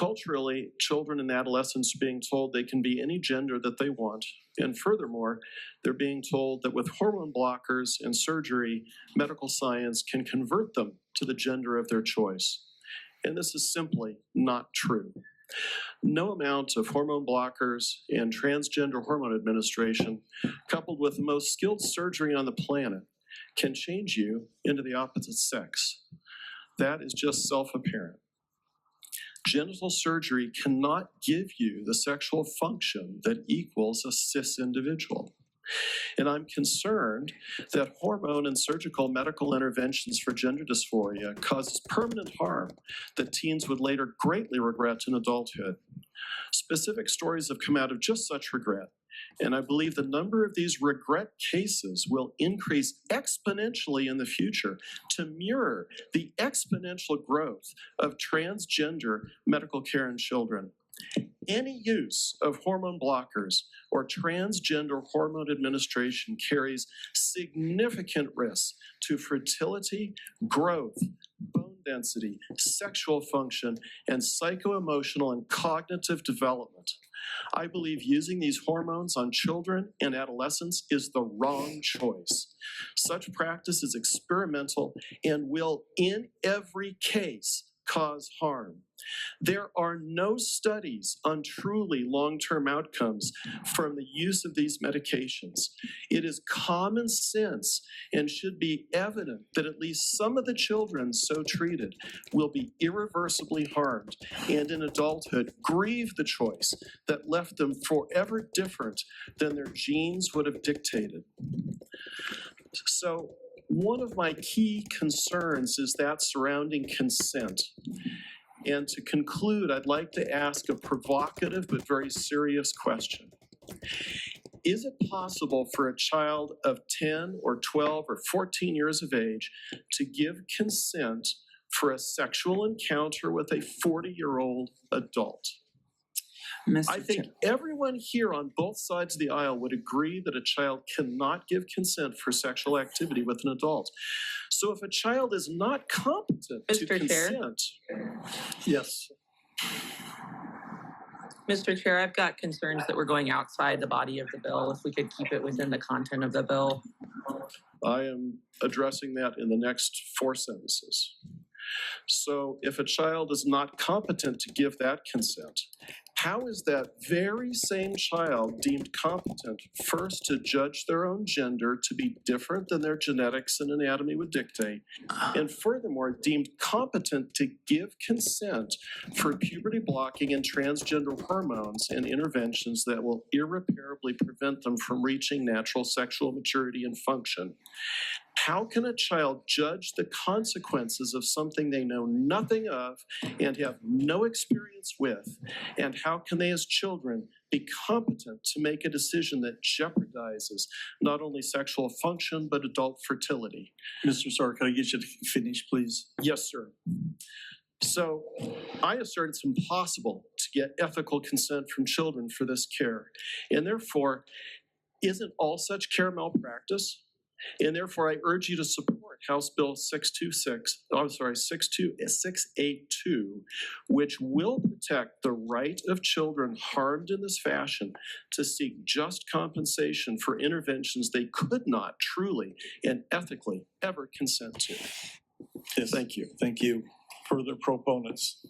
Culturally, children and adolescents are being told they can be any gender that they want. And furthermore, they're being told that with hormone blockers and surgery, medical science can convert them to the gender of their choice. And this is simply not true. No amount of hormone blockers and transgender hormone administration, coupled with the most skilled surgery on the planet, can change you into the opposite sex. That is just self-apparent. Genital surgery cannot give you the sexual function that equals a cis individual. And I'm concerned that hormone and surgical medical interventions for gender dysphoria causes permanent harm that teens would later greatly regret in adulthood. Specific stories have come out of just such regret, and I believe the number of these regret cases will increase exponentially in the future to mirror the exponential growth of transgender medical care in children. Any use of hormone blockers or transgender hormone administration carries significant risks to fertility, growth, bone density, sexual function, and psycho-emotional and cognitive development. I believe using these hormones on children and adolescents is the wrong choice. Such practice is experimental and will, in every case, cause harm. There are no studies on truly long-term outcomes from the use of these medications. It is common sense and should be evident that at least some of the children so treated will be irreversibly harmed and in adulthood grieve the choice that left them forever different than their genes would have dictated. So, one of my key concerns is that surrounding consent. And to conclude, I'd like to ask a provocative but very serious question. Is it possible for a child of 10 or 12 or 14 years of age to give consent for a sexual encounter with a 40-year-old adult? I think everyone here on both sides of the aisle would agree that a child cannot give consent for sexual activity with an adult. So if a child is not competent to consent, yes. Mr. Chair, I've got concerns that we're going outside the body of the bill. If we could keep it within the content of the bill. I am addressing that in the next 4 sentences. So if a child is not competent to give that consent, how is that very same child deemed competent first to judge their own gender to be different than their genetics and anatomy would dictate, and furthermore deemed competent to give consent for puberty blocking and transgender hormones and interventions that will irreparably prevent them from reaching natural sexual maturity and function? How can a child judge the consequences of something they know nothing of and have no experience with? And how can they as children be competent to make a decision that jeopardizes not only sexual function, but adult fertility? Mr. Starr, can I get you to finish, please? Yes, sir. So I assert it's impossible to get ethical consent from children for this care. And therefore, isn't all such care malpractice? And therefore, I urge you to support House Bill 682, which will protect the right of children harmed in this fashion to seek just compensation for interventions they could not truly and ethically ever consent to. Yes. Thank you. Thank you. Further proponents?